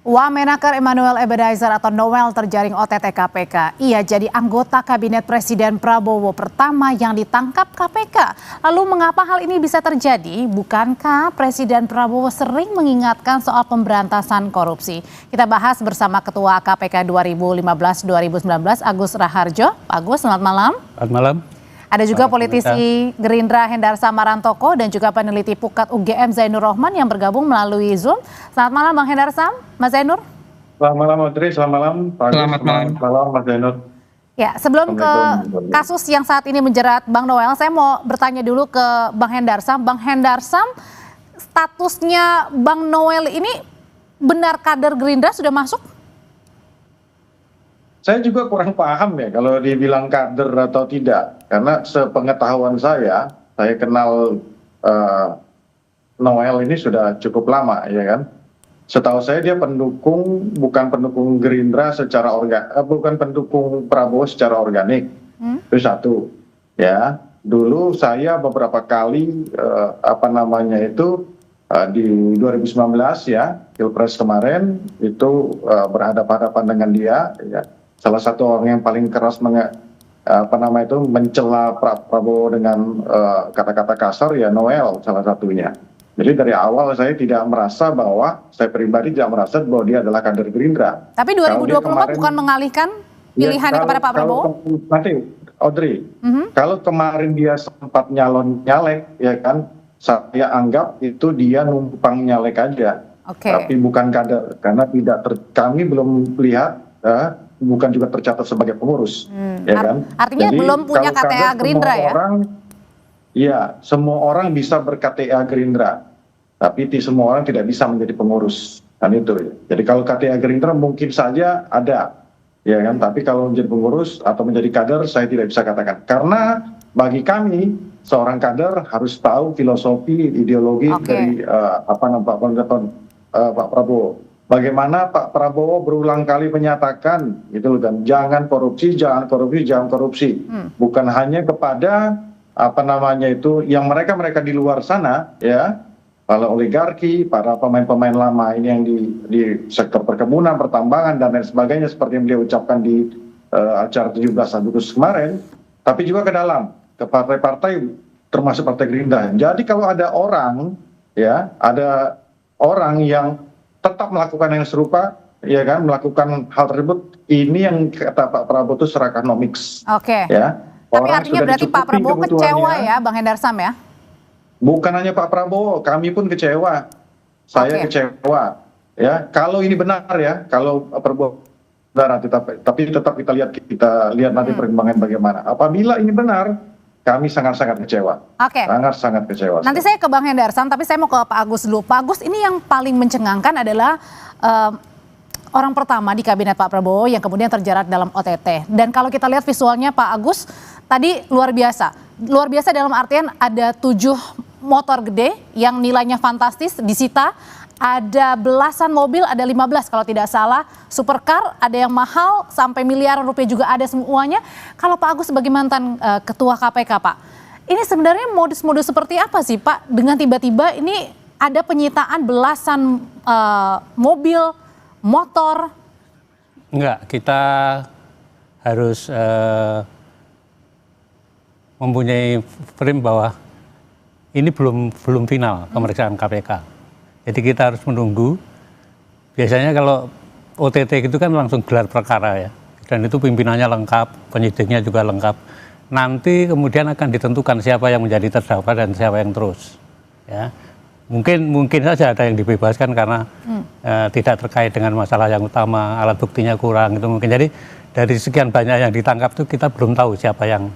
Wamenakar Emmanuel Ebenezer atau Noel terjaring OTT KPK. Ia jadi anggota Kabinet Presiden Prabowo pertama yang ditangkap KPK. Lalu mengapa hal ini bisa terjadi? Bukankah Presiden Prabowo sering mengingatkan soal pemberantasan korupsi? Kita bahas bersama Ketua KPK 2015-2019 Agus Raharjo. Pak Agus, selamat malam. Selamat malam. Ada juga politisi Gerindra Hendarsa Marantoko dan juga peneliti Pukat UGM Zainur Rohman yang bergabung melalui Zoom. Selamat malam Bang Hendarsa, Mas Zainur. Selamat malam Audrey, selamat malam Pak Agus, selamat malam Mas Zainur. Ya, sebelum ke kasus yang saat ini menjerat Bang Noel, saya mau bertanya dulu ke Bang Hendarsa. Bang Hendarsa, statusnya Bang Noel ini benar kader Gerindra sudah masuk? Saya juga kurang paham ya kalau dibilang kader atau tidak. Karena sepengetahuan saya kenal Noel ini sudah cukup lama, ya kan. Setahu saya dia bukan pendukung Gerindra secara bukan pendukung Prabowo secara organik. Itu satu. Ya, dulu saya beberapa kali di 2019 ya, Pilpres kemarin itu berhadapan-hadapan dengan dia, ya. Salah satu orang yang paling keras mencela Prabowo dengan kata-kata kasar ya Noel salah satunya. Jadi dari awal saya saya pribadi tidak merasa bahwa dia adalah kader Gerindra. Tapi 2024 bukan mengalihkan pilihannya kepada Pak Prabowo? Nanti Audrey, kalau kemarin dia sempat nyalek ya kan, saya anggap itu dia numpang nyalek aja. Tapi bukan kader, karena kami belum lihat bukan juga tercatat sebagai pengurus, ya kan? Artinya jadi, belum punya KTA Gerindra ya? Iya, semua orang bisa ber-KTA Gerindra, tapi semua orang tidak bisa menjadi pengurus, kan itu ya. Jadi kalau KTA Gerindra mungkin saja ada, ya kan? Tapi kalau menjadi pengurus atau menjadi kader, saya tidak bisa katakan. Karena bagi kami, seorang kader harus tahu filosofi, ideologi dari Pak Prabowo. Bagaimana Pak Prabowo berulang kali menyatakan gitu dan jangan korupsi. Bukan hanya kepada yang mereka di luar sana ya, para oligarki, para pemain-pemain lama ini yang di sektor perkebunan, pertambangan dan lain sebagainya seperti yang beliau ucapkan di acara 17 Agustus kemarin, tapi juga ke dalam ke partai-partai termasuk Partai Gerindra. Jadi kalau ada orang yang tetap melakukan yang serupa, ya kan, melakukan hal tersebut, ini yang kata Pak Prabowo itu serakanomics. Ya. Tapi artinya berarti Pak Prabowo kecewa ya, Bang Hendarsam ya? Bukan hanya Pak Prabowo, kami pun kecewa. Saya kecewa. Ya, kalau ini benar ya, kalau Prabowo benar, tapi tetap kita lihat nanti perkembangan bagaimana. Apabila ini benar, kami sangat-sangat kecewa. Sangat-sangat kecewa. Nanti saya ke Bang Hendarsam, tapi saya mau ke Pak Agus dulu. Pak Agus, ini yang paling mencengangkan adalah orang pertama di kabinet Pak Prabowo yang kemudian terjerat dalam OTT. Dan kalau kita lihat visualnya Pak Agus, tadi luar biasa. Luar biasa dalam artian ada 7 motor gede yang nilainya fantastis disita. Ada belasan mobil, ada 15 kalau tidak salah, supercar, ada yang mahal sampai miliaran rupiah juga ada semuanya. Kalau Pak Agus sebagai mantan ketua KPK Pak, ini sebenarnya modus-modus seperti apa sih Pak? Dengan tiba-tiba ini ada penyitaan belasan mobil, motor. Enggak, kita harus mempunyai frame bahwa ini belum final pemeriksaan KPK. Jadi kita harus menunggu. Biasanya kalau OTT itu kan langsung gelar perkara ya. Dan itu pimpinannya lengkap, penyidiknya juga lengkap. Nanti kemudian akan ditentukan siapa yang menjadi terdakwa dan siapa yang terus. Ya. Mungkin saja ada yang dibebaskan karena tidak terkait dengan masalah yang utama, alat buktinya kurang itu mungkin. Jadi dari sekian banyak yang ditangkap itu kita belum tahu siapa yang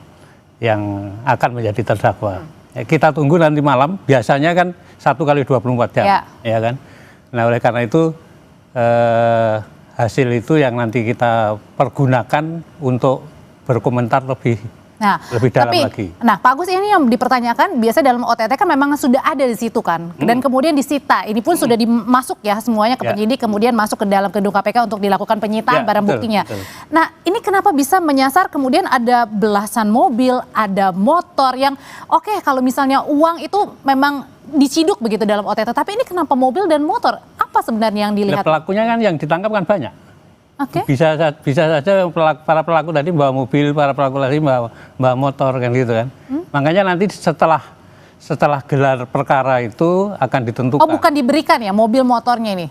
akan menjadi terdakwa. Kita tunggu nanti malam, biasanya kan 1x24 jam, ya kan. Nah oleh karena itu hasil itu yang nanti kita pergunakan untuk berkomentar lebih Nah, lebih dalam tapi, lagi. nah Pak Agus ini yang dipertanyakan biasanya dalam OTT kan memang sudah ada di situ kan, dan kemudian disita. Ini pun sudah dimasuk ya semuanya ke penyidik, kemudian masuk ke dalam gedung KPK untuk dilakukan penyitaan barang betul, buktinya. betul. Nah, ini kenapa bisa menyasar kemudian ada belasan mobil, ada motor yang oke, kalau misalnya uang itu memang diciduk begitu dalam OTT, tapi ini kenapa mobil dan motor? Apa sebenarnya yang dilihat? Pelakunya kan yang ditangkap kan banyak. Oke. Bisa saja para pelaku tadi bawa mobil, para pelaku tadi bawa motor kan gitu kan. Makanya nanti setelah gelar perkara itu akan ditentukan. Oh, bukan diberikan ya mobil motornya ini?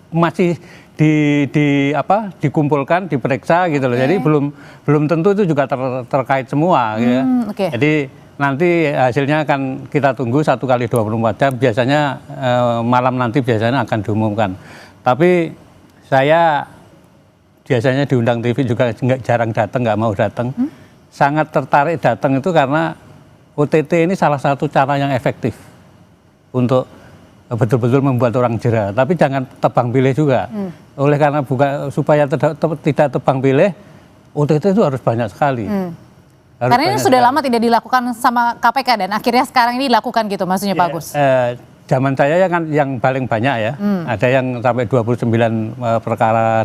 Masih dikumpulkan, diperiksa gitu loh. Jadi belum tentu itu juga terkait semua gitu ya. Oke. Jadi nanti hasilnya akan kita tunggu 1 kali 24 jam. Biasanya malam nanti biasanya akan diumumkan. Tapi saya biasanya diundang TV juga jarang datang, nggak mau datang. Sangat tertarik datang itu karena OTT ini salah satu cara yang efektif untuk betul-betul membuat orang jera. Tapi jangan tebang pilih juga. Oleh karena supaya tidak tebang pilih, OTT itu harus banyak sekali. Karena ini sudah lama tidak dilakukan sama KPK dan akhirnya sekarang ini dilakukan gitu maksudnya Pak Agus? Zaman saya kan yang paling banyak ya, ada yang sampai 29 perkara,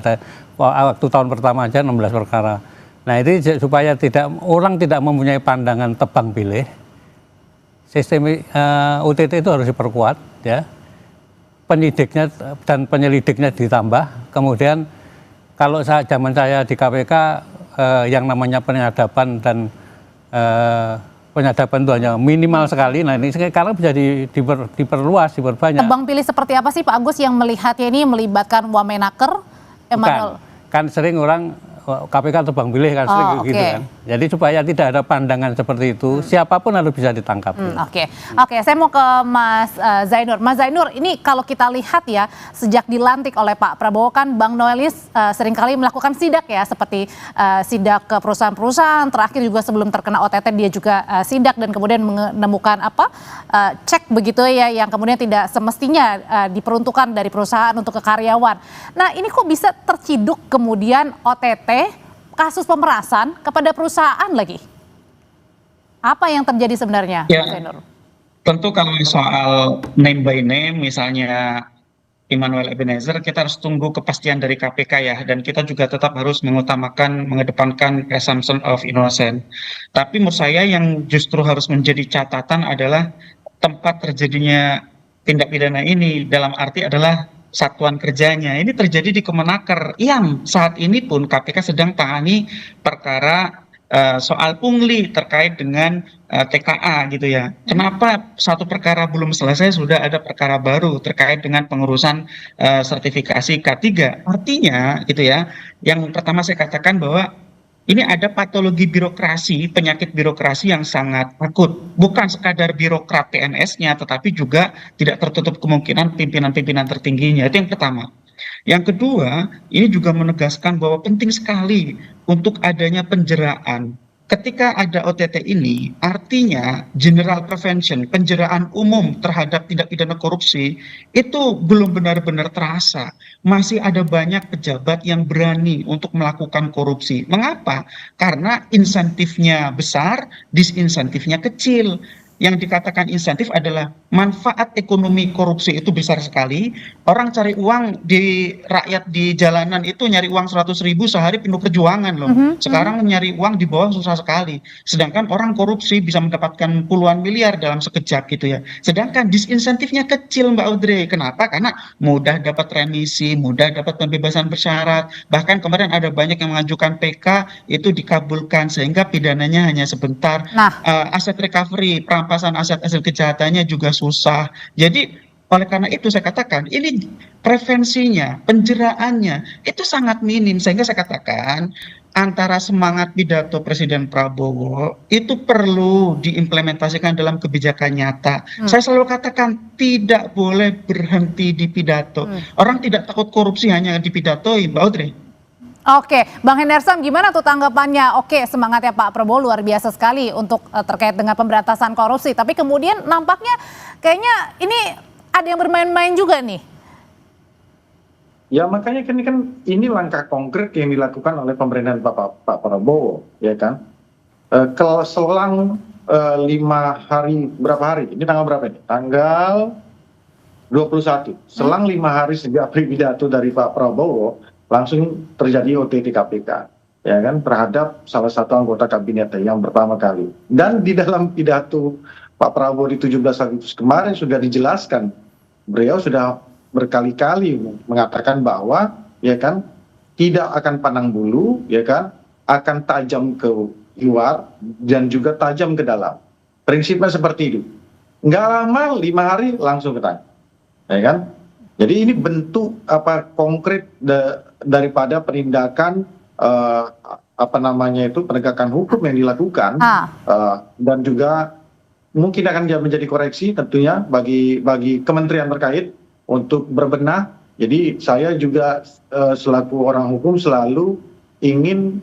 waktu tahun pertama aja 16 perkara. Nah itu supaya orang tidak mempunyai pandangan tebang pilih, sistem OTT itu harus diperkuat ya, penyidiknya dan penyelidiknya ditambah, kemudian kalau zaman saya di KPK yang namanya penyadapan dan penyadapan itu hanya minimal sekali. Nah ini sekarang bisa diperluas, diperbanyak. Tebang pilih seperti apa sih Pak Agus yang melihatnya ini melibatkan Wamenaker, Emmanuel? Kan sering orang KPK tebang pilih kan sering gitu kan. Jadi supaya tidak ada pandangan seperti itu, siapapun harus bisa ditangkap. Oke, saya mau ke Mas Zainur. Mas Zainur, ini kalau kita lihat ya, sejak dilantik oleh Pak Prabowo kan Bang Noelis seringkali melakukan sidak ya, seperti sidak ke perusahaan-perusahaan, terakhir juga sebelum terkena OTT dia juga sidak dan kemudian menemukan cek begitu ya, yang kemudian tidak semestinya diperuntukkan dari perusahaan untuk ke karyawan. Nah ini kok bisa terciduk kemudian OTT kasus pemerasan kepada perusahaan lagi? Apa yang terjadi sebenarnya, ya, Mas Zainur? Tentu kalau soal name by name, misalnya Immanuel Ebenezer, kita harus tunggu kepastian dari KPK ya, dan kita juga tetap harus mengedepankan presumption of innocence. Tapi menurut saya yang justru harus menjadi catatan adalah tempat terjadinya tindak pidana ini, dalam arti adalah satuan kerjanya. Ini terjadi di Kemenaker yang saat ini pun KPK sedang tangani perkara soal pungli terkait dengan TKA gitu ya. Kenapa satu perkara belum selesai sudah ada perkara baru terkait dengan pengurusan sertifikasi K3? Artinya gitu ya, yang pertama saya katakan bahwa ini ada patologi birokrasi, penyakit birokrasi yang sangat akut. Bukan sekadar birokrat PNS-nya, tetapi juga tidak tertutup kemungkinan pimpinan-pimpinan tertingginya. Itu yang pertama. Yang kedua, ini juga menegaskan bahwa penting sekali untuk adanya penjeraan. Ketika ada OTT ini, artinya general prevention, penjeraan umum terhadap tindak pidana korupsi, itu belum benar-benar terasa. Masih ada banyak pejabat yang berani untuk melakukan korupsi. Mengapa? Karena insentifnya besar, disinsentifnya kecil. Yang dikatakan insentif adalah manfaat ekonomi korupsi itu besar sekali. Orang cari uang rakyat di jalanan itu nyari uang 100.000 sehari penuh perjuangan loh. Sekarang nyari uang di bawah susah sekali. Sedangkan orang korupsi bisa mendapatkan puluhan miliar dalam sekejap gitu ya. Sedangkan disinsentifnya kecil Mbak Audrey. Kenapa? Karena mudah dapat remisi, mudah dapat pembebasan bersyarat. Bahkan kemarin ada banyak yang mengajukan PK itu dikabulkan sehingga pidananya hanya sebentar. Aset recovery, perampasan aset-aset kejahatannya juga susah. Jadi oleh karena itu saya katakan ini prevensinya, penjeraannya itu sangat minim, sehingga saya katakan antara semangat pidato Presiden Prabowo itu perlu diimplementasikan dalam kebijakan nyata. Saya selalu katakan tidak boleh berhenti di pidato. Orang tidak takut korupsi hanya dipidatoin, Mbak Audrey. Oke, Bang Henderson gimana tuh tanggapannya? Oke, semangatnya Pak Prabowo luar biasa sekali untuk terkait dengan pemberantasan korupsi. Tapi kemudian nampaknya kayaknya ini ada yang bermain-main juga nih. Ya makanya ini langkah konkret yang dilakukan oleh pemerintahan Pak Prabowo, ya kan. selang 5 hari, berapa hari? Ini tanggal berapa ini? Tanggal 21. Selang 5 hari sejak pidato dari Pak Prabowo, langsung terjadi OTT KPK, ya kan, terhadap salah satu anggota kabinetnya yang pertama kali. Dan di dalam pidato Pak Prabowo di 17 Agustus kemarin sudah dijelaskan, beliau sudah berkali-kali mengatakan bahwa, ya kan, tidak akan pandang bulu, ya kan, akan tajam ke luar dan juga tajam ke dalam. Prinsipnya seperti itu. Nggak lama, 5 hari langsung ketangkap, ya kan. Jadi ini bentuk konkret daripada penindakan penegakan hukum yang dilakukan, dan juga mungkin akan menjadi koreksi tentunya bagi kementerian terkait untuk berbenah. Jadi saya juga selaku orang hukum selalu ingin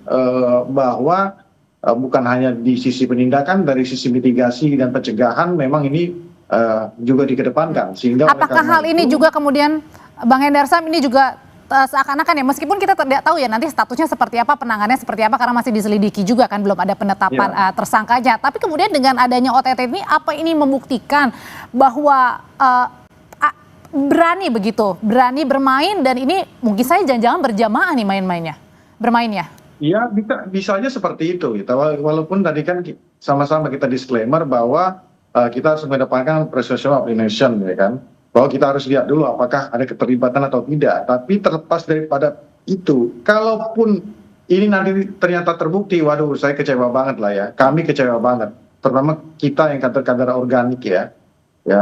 bahwa bukan hanya di sisi penindakan, dari sisi mitigasi dan pencegahan memang ini juga dikedepankan. Sehingga apakah hal ini juga kemudian Bang Hendar Sam ini juga seakan-akan ya, meskipun kita tidak tahu ya nanti statusnya seperti apa, penanganannya seperti apa karena masih diselidiki juga kan, belum ada penetapan tersangkanya. Tapi kemudian dengan adanya OTT ini, apa ini membuktikan bahwa berani berani bermain, dan ini mungkin saya jangan-jangan berjamaah nih bermainnya? Ya bisa aja seperti itu. Walaupun tadi kan sama-sama kita disclaimer bahwa kita harus mengedepankan presumption of innocence, ya kan, bahwa kita harus lihat dulu apakah ada keterlibatan atau tidak. Tapi terlepas daripada itu, kalaupun ini nanti ternyata terbukti, waduh, saya kecewa banget lah ya. Kami kecewa banget, terutama kita yang kader-kader organik ya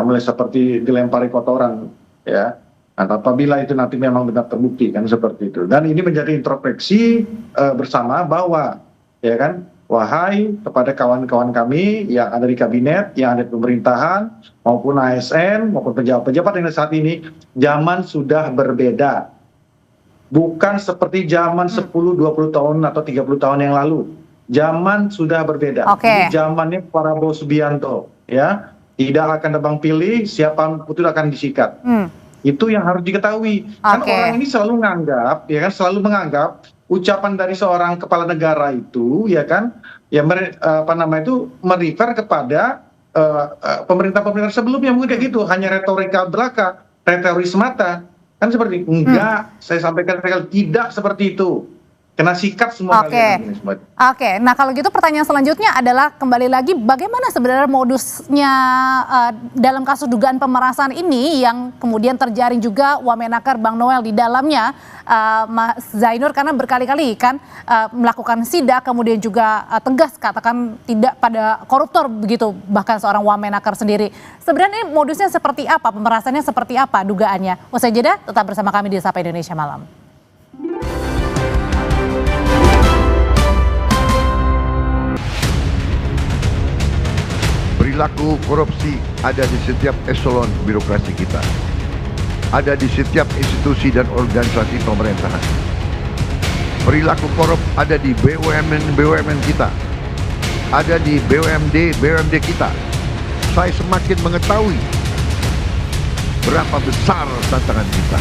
mulai seperti dilempari kotoran, ya. Nah, apabila itu nanti memang benar terbukti kan seperti itu. Dan ini menjadi introspeksi bersama bahwa, ya kan, wahai kepada kawan-kawan kami yang ada di kabinet, yang ada di pemerintahan, maupun ASN, maupun pejabat-pejabat yang ada saat ini, zaman sudah berbeda. Bukan seperti zaman 10, 20 tahun atau 30 tahun yang lalu. Zaman sudah berbeda. Ini zamannya Prabowo Subianto, ya. Tidak akan tebang pilih, siapa pun akan disikat. Itu yang harus diketahui. Kan orang ini selalu menganggap ucapan dari seorang kepala negara itu, ya kan, ya merefer kepada pemerintah-pemerintah sebelumnya, mungkin kayak gitu, hanya retorika belaka, retoris semata, kan seperti enggak. Saya sampaikan tidak seperti itu. Kena sikat semua kalian. Oke, nah kalau gitu pertanyaan selanjutnya adalah kembali lagi, bagaimana sebenarnya modusnya dalam kasus dugaan pemerasan ini yang kemudian terjaring juga Wamenakar Bang Noel di dalamnya, Mas Zainur, karena berkali-kali kan melakukan sidak, kemudian juga tegas katakan tidak pada koruptor begitu, bahkan seorang Wamenakar sendiri. Sebenarnya modusnya seperti apa, pemerasannya seperti apa dugaannya? Usai jeda, tetap bersama kami di Sapa Indonesia Malam. Perilaku korupsi ada di setiap eselon birokrasi kita. Ada di setiap institusi dan organisasi pemerintahan. Perilaku korup ada di BUMN kita. Ada di BUMD kita. Saya semakin mengetahui berapa besar tantangan kita.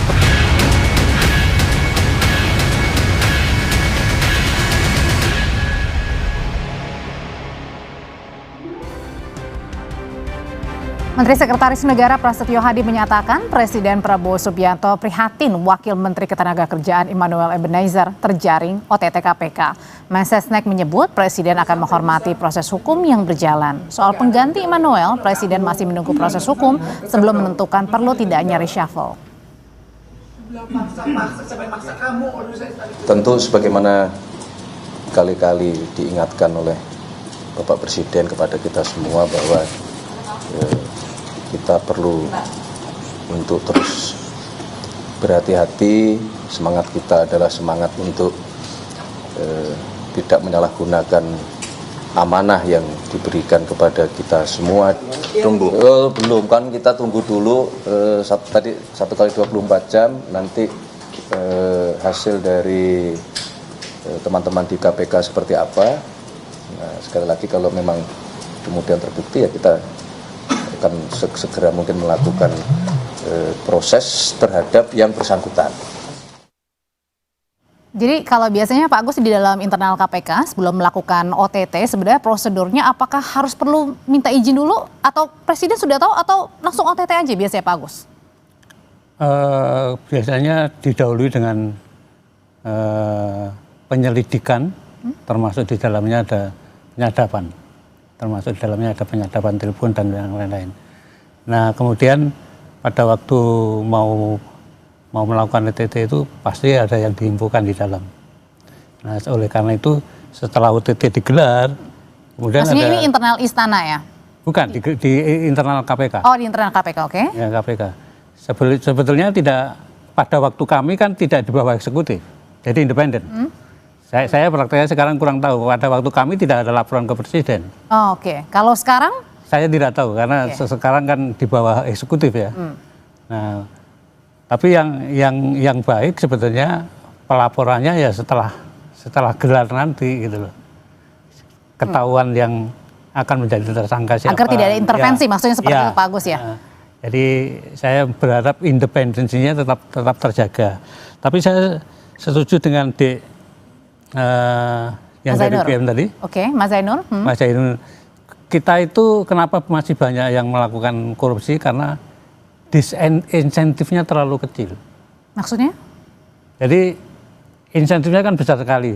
Menteri Sekretaris Negara Prasetyo Hadi menyatakan Presiden Prabowo Subianto prihatin Wakil Menteri Ketenagakerjaan Immanuel Ebenezer terjaring OTT KPK. Mensesnek menyebut Presiden akan menghormati proses hukum yang berjalan. Soal pengganti Immanuel, Presiden masih menunggu proses hukum sebelum menentukan perlu tidaknya reshuffle. Tentu sebagaimana kali-kali diingatkan oleh Bapak Presiden kepada kita semua bahwa kita perlu untuk terus berhati-hati. Semangat kita adalah semangat untuk tidak menyalahgunakan amanah yang diberikan kepada kita semua. Tunggu. Belum, kan kita tunggu dulu tadi 1 kali 24 jam nanti hasil dari teman-teman di KPK seperti apa. Nah, sekali lagi kalau memang kemudian terbukti, ya kita akan segera mungkin melakukan proses terhadap yang bersangkutan. Jadi kalau biasanya Pak Agus di dalam internal KPK sebelum melakukan OTT sebenarnya prosedurnya apakah harus perlu minta izin dulu atau Presiden sudah tahu atau langsung OTT aja biasanya Pak Agus? Biasanya didahului dengan penyelidikan, termasuk di dalamnya ada penyadapan, termasuk di dalamnya ada penyadapan telepon dan yang lain-lain. Nah kemudian pada waktu mau melakukan OTT itu pasti ada yang diinfokan di dalam. Nah oleh karena itu setelah OTT digelar, kemudian Maksudnya ada ini internal istana ya? bukan di internal KPK. Oh di internal KPK, oke. Ya KPK. Sebetulnya tidak, pada waktu kami kan tidak di bawah eksekutif, jadi independen. Saya prakteknya sekarang kurang tahu. Pada waktu kami tidak ada laporan ke presiden. Oh, oke. Kalau sekarang? Saya tidak tahu karena sekarang kan di bawah eksekutif ya. Nah, tapi yang baik sebetulnya pelaporannya ya setelah gelar nanti gitu loh. Ketahuan yang akan menjadi tersangka siapa. Agar tidak ada intervensi, ya, maksudnya seperti ya, itu Pak Agus ya. Jadi saya berharap independensinya tetap terjaga. Tapi saya setuju dengan yang Mas dari Zainur. PM tadi. Oke, Mas Zainur. Mas Zainur, kita itu kenapa masih banyak yang melakukan korupsi karena disinsentifnya terlalu kecil. Maksudnya? Jadi insentifnya kan besar sekali.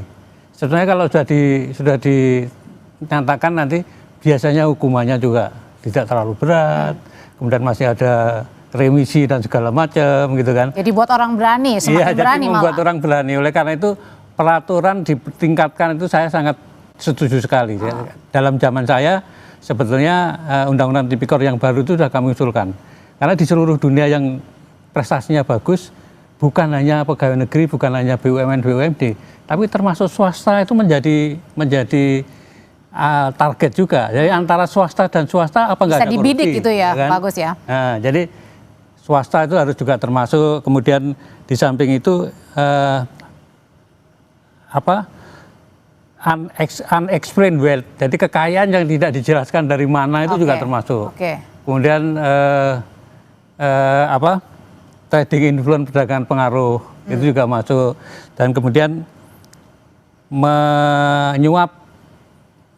Sebenarnya kalau sudah dinyatakan nanti biasanya hukumannya juga tidak terlalu berat. Kemudian masih ada remisi dan segala macam gitu kan. Jadi buat orang berani, semakin berani jadi membuat malah. orang berani. Oleh karena itu peraturan ditingkatkan itu saya sangat setuju sekali. Dalam zaman saya sebetulnya undang-undang tipikor yang baru itu sudah kami usulkan. Karena di seluruh dunia yang prestasinya bagus, bukan hanya pegawai negeri, bukan hanya BUMN, BUMD, tapi termasuk swasta itu menjadi target juga. Jadi antara swasta dan swasta apa enggak ada korupsi? Bisa dibidik gitu ya, kan? bagus ya. Nah, jadi swasta itu harus juga termasuk. Kemudian di samping itu unexplained wealth. Jadi kekayaan yang tidak dijelaskan dari mana itu juga termasuk. Oke. Kemudian trading influence, perdagangan pengaruh itu juga masuk. Dan kemudian menyuap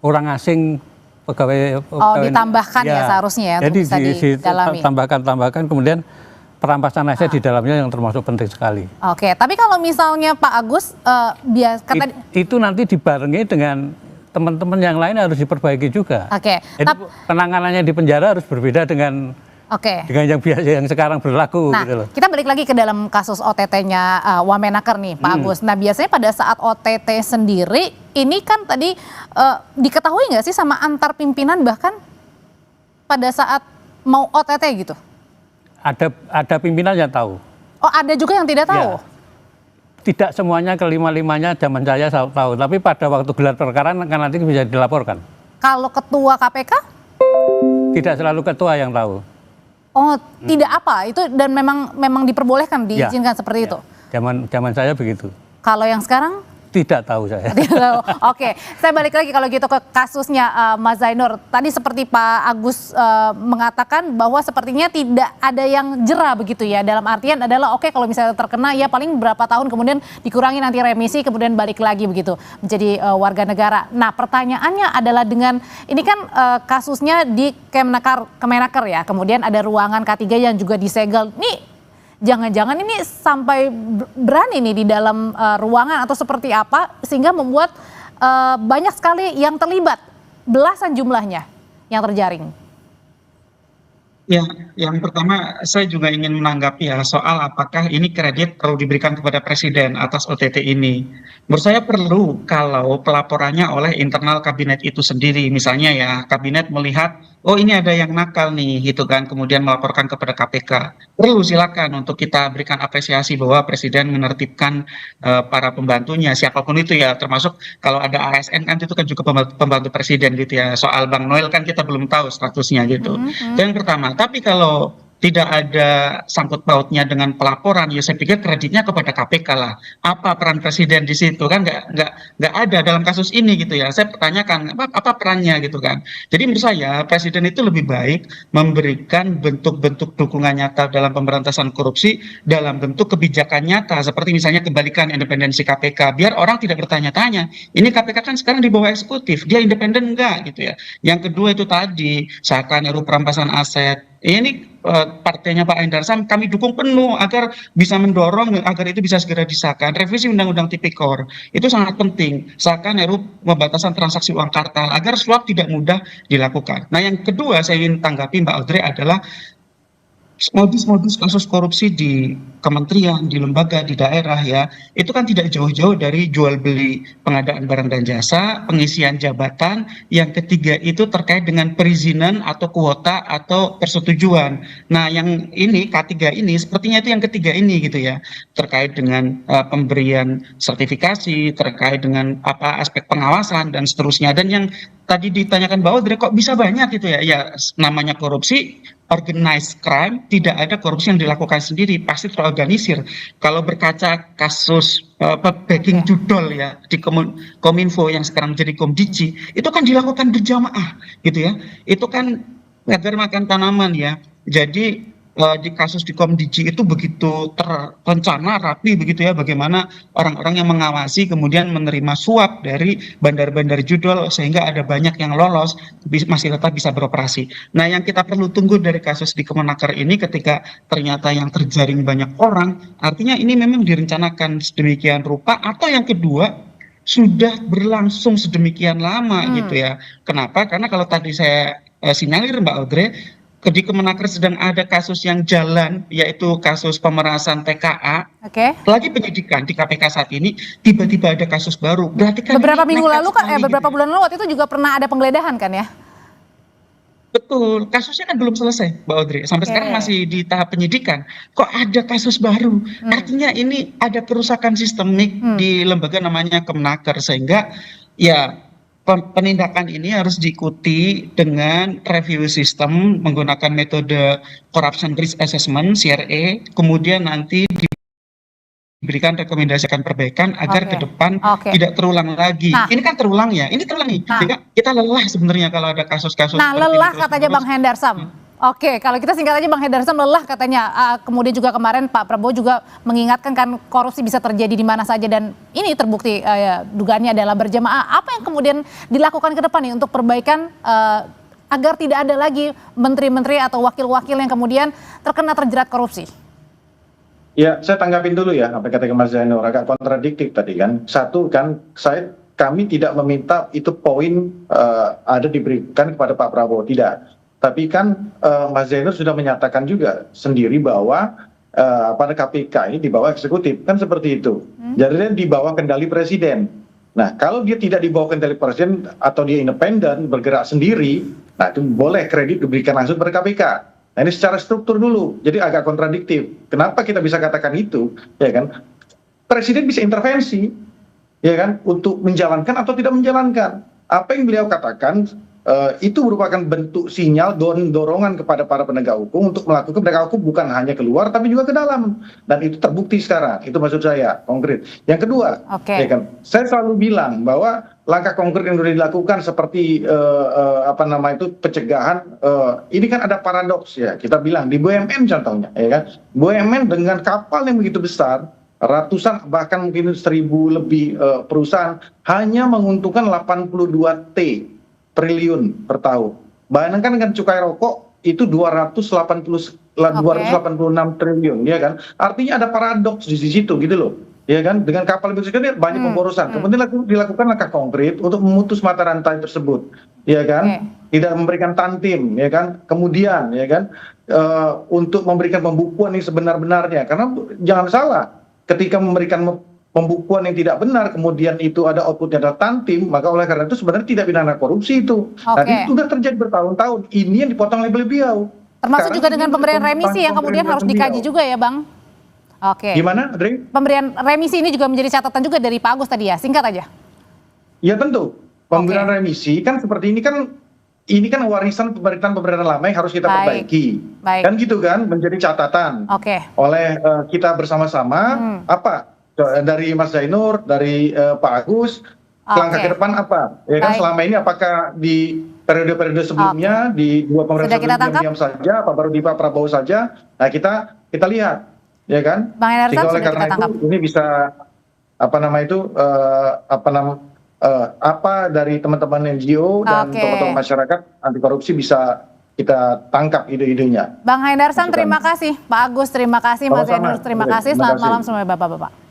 orang asing pegawai. Ditambahkan ya seharusnya ya. Jadi untuk bisa didalami. tambahkan kemudian perampasan aset di dalamnya yang termasuk penting sekali. Oke, tapi kalau misalnya Pak Agus Itu nanti dibarengi dengan teman-teman yang lain harus diperbaiki juga. Oke. Jadi penanganannya di penjara harus berbeda dengan yang biasa yang sekarang berlaku. Nah, gitu loh. kita balik lagi ke dalam kasus OTT-nya Wamenaker nih, Pak Agus. Nah, biasanya pada saat OTT sendiri, ini kan tadi diketahui nggak sih sama antar pimpinan bahkan pada saat mau OTT gitu? Ada pimpinan yang tahu. Oh, ada juga yang tidak tahu? Ya. Tidak semuanya kelima-limanya zaman saya tahu, tapi pada waktu gelar perkara kan nanti bisa dilaporkan. Kalau ketua KPK? Tidak selalu ketua yang tahu. Oh, tidak apa? Itu dan memang diperbolehkan, diizinkan seperti itu? Zaman saya begitu. Kalau yang sekarang? Tidak tahu saya. Oke, saya balik lagi kalau gitu ke kasusnya Mas Zainur. Tadi seperti Pak Agus mengatakan bahwa sepertinya tidak ada yang jera begitu ya. Dalam artian adalah oke, kalau misalnya terkena ya paling berapa tahun kemudian dikurangi nanti remisi kemudian balik lagi begitu menjadi warga negara. Nah pertanyaannya adalah dengan ini kan kasusnya di Kemenaker ya. Kemudian ada ruangan K3 yang juga disegel. Nih jangan-jangan ini sampai berani nih di dalam ruangan atau seperti apa sehingga membuat banyak sekali yang terlibat, belasan jumlahnya yang terjaring. Ya, yang pertama saya juga ingin menanggapi ya soal apakah ini kredit perlu diberikan kepada Presiden atas OTT ini. Menurut saya perlu kalau pelaporannya oleh internal kabinet itu sendiri. Misalnya ya kabinet melihat, oh ini ada yang nakal nih gitu kan, kemudian melaporkan kepada KPK. Perlu silakan untuk kita berikan apresiasi bahwa Presiden menertibkan para pembantunya, siapapun itu ya, termasuk kalau ada ASN kan itu kan juga pembantu Presiden gitu ya. Soal Bang Noel kan kita belum tahu statusnya gitu. Itu yang pertama. Tapi kalau tidak ada sangkut pautnya dengan pelaporan, ya saya pikir kreditnya kepada KPK lah. Apa peran presiden di situ kan nggak ada dalam kasus ini gitu ya. Saya pertanyakan apa perannya gitu kan. Jadi menurut saya presiden itu lebih baik memberikan bentuk-bentuk dukungan nyata dalam pemberantasan korupsi dalam bentuk kebijakan nyata, seperti misalnya kembalikan independensi KPK biar orang tidak bertanya-tanya. Ini KPK kan sekarang di bawah eksekutif, dia independen enggak gitu ya. Yang kedua itu tadi seakan RUU perampasan aset. Ini partainya Pak Endarsam kami dukung penuh agar bisa mendorong agar itu bisa segera disahkan. Revisi Undang-Undang Tipikor itu sangat penting. Seakan RUU pembatasan transaksi uang kartal agar suap tidak mudah dilakukan. Nah yang kedua saya ingin tanggapi Mbak Audrey adalah modus-modus kasus korupsi di kementerian, di lembaga, di daerah ya, itu kan tidak jauh-jauh dari jual beli pengadaan barang dan jasa, pengisian jabatan, yang ketiga itu terkait dengan perizinan atau kuota atau persetujuan. Nah yang ini K3 ini sepertinya itu yang ketiga ini gitu ya, terkait dengan pemberian sertifikasi, terkait dengan aspek pengawasan dan seterusnya. Dan yang tadi ditanyakan bahwa kok bisa banyak gitu ya, ya namanya korupsi, organized crime, tidak ada korupsi yang dilakukan sendiri, pasti terorganisir. Kalau berkaca kasus backing judol ya di Kominfo yang sekarang menjadi Komdiji, itu kan dilakukan berjamaah gitu ya. Itu kan agar makan tanaman ya. Jadi di kasus di Komdiji itu begitu terencana, rapi begitu ya, bagaimana orang-orang yang mengawasi kemudian menerima suap dari bandar-bandar judol sehingga ada banyak yang lolos masih tetap bisa beroperasi. Nah yang kita perlu tunggu dari kasus di Kemenaker ini ketika ternyata yang terjaring banyak orang, artinya ini memang direncanakan sedemikian rupa, atau yang kedua sudah berlangsung sedemikian lama gitu ya. Kenapa? Karena kalau tadi saya sinyalir Mbak Audrey, di Kemenaker sedang ada kasus yang jalan, yaitu kasus pemerasan TKA. Lagi penyidikan di KPK saat ini, tiba-tiba ada kasus baru. Berarti kan beberapa minggu lalu kan, beberapa bulan lalu waktu itu juga pernah ada penggeledahan kan ya? Betul, kasusnya kan belum selesai, Mbak Audrey. Sampai sekarang masih di tahap penyidikan. Kok ada kasus baru? Artinya ini ada kerusakan sistemik di lembaga namanya Kemenaker, sehingga ya penindakan ini harus diikuti dengan review sistem menggunakan metode corruption risk assessment (CRA), kemudian nanti diberikan rekomendasikan perbaikan agar ke depan tidak terulang lagi. Ini kan terulang ya, ini terulang nih. Sehingga kita lelah sebenarnya kalau ada kasus-kasus. Nah lelah katanya Bang Hendarsam. Oke, kalau kita singkat aja Bang Hendarsam, lelah katanya. Kemudian juga kemarin Pak Prabowo juga mengingatkan kan korupsi bisa terjadi di mana saja, dan ini terbukti dugaannya adalah berjamaah. Apa yang kemudian dilakukan ke depan nih untuk perbaikan agar tidak ada lagi menteri-menteri atau wakil-wakil yang kemudian terjerat korupsi? Ya, saya tanggapin dulu ya apa kata Mas Zainur, agak kontradiktif tadi kan. Satu kan, kami tidak meminta itu poin ada diberikan kepada Pak Prabowo, tidak. Tapi kan Mas Zainur sudah menyatakan juga sendiri bahwa pada KPK ini di bawah eksekutif, kan seperti itu. Jadi dia di bawah kendali presiden. Nah kalau dia tidak di bawah kendali presiden atau dia independen bergerak sendiri, nah itu boleh kredit diberikan langsung pada KPK. Nah ini secara struktur dulu, jadi agak kontradiktif. Kenapa kita bisa katakan itu? Ya kan, presiden bisa intervensi, ya kan, untuk menjalankan atau tidak menjalankan. Apa yang beliau katakan itu merupakan bentuk sinyal dorongan kepada para penegak hukum untuk melakukan penegak hukum bukan hanya keluar tapi juga ke dalam, dan itu terbukti sekarang. Itu maksud saya konkret. Yang kedua, ya kan, saya selalu bilang bahwa langkah konkret yang sudah dilakukan seperti pencegahan, ini kan ada paradoks ya, kita bilang di BUMN contohnya, ya kan, BUMN dengan kapal yang begitu besar, ratusan bahkan mungkin 1.000 lebih perusahaan puluhan menguntungkan 82 triliun per tahun. Bayangkan dengan cukai rokok itu 286 triliun, ya kan? Artinya ada paradoks di situ gitu loh. Ya kan, dengan kapal besar ini banyak pemborosan. Kemudian dilakukan langkah konkret untuk memutus mata rantai tersebut, ya kan? Tidak memberikan tantim, ya kan? Kemudian, ya kan, untuk memberikan pembukuan yang sebenar-benarnya. Karena jangan salah, ketika memberikan pembukuan yang tidak benar, kemudian itu ada outputnya adalah tantim, maka oleh karena itu sebenarnya tidak pidana korupsi itu. Nah, itu sudah terjadi bertahun-tahun. Ini yang dipotong oleh beliau. Termasuk juga dengan pemberian remisi yang kemudian harus dikaji juga ya, Bang? Gimana, Adri? Pemberian remisi ini juga menjadi catatan juga dari Pak Agus tadi ya, singkat aja. Ya tentu. Pemberian remisi kan seperti ini kan ini kan warisan pemerintahan lama yang harus kita Baik. perbaiki. Baik. Kan gitu kan, menjadi catatan Oke. oleh kita bersama-sama. Apa dari Mas Zainur, dari Pak Agus, langkah Oke. ke depan apa? Ya kan Baik. selama ini apakah di periode-periode sebelumnya di dua pemerintah Sudah kita sebelumnya tangkap? diam saja, apa baru di Pak Prabowo saja? Nah kita lihat, ya kan? Bang Hendarsam, Sehingga oleh sudah karena kita tangkap. itu ini bisa apa dari teman-teman NGO dan Oke. tokoh-tokoh masyarakat anti korupsi bisa kita tangkap ide-idenya. Bang Hendarsam, Masukan. terima kasih. Pak Agus, terima kasih. Mas Sama-sama. Zainur, terima Baik, kasih. terima Selamat kasih. malam semuanya Bapak-Bapak.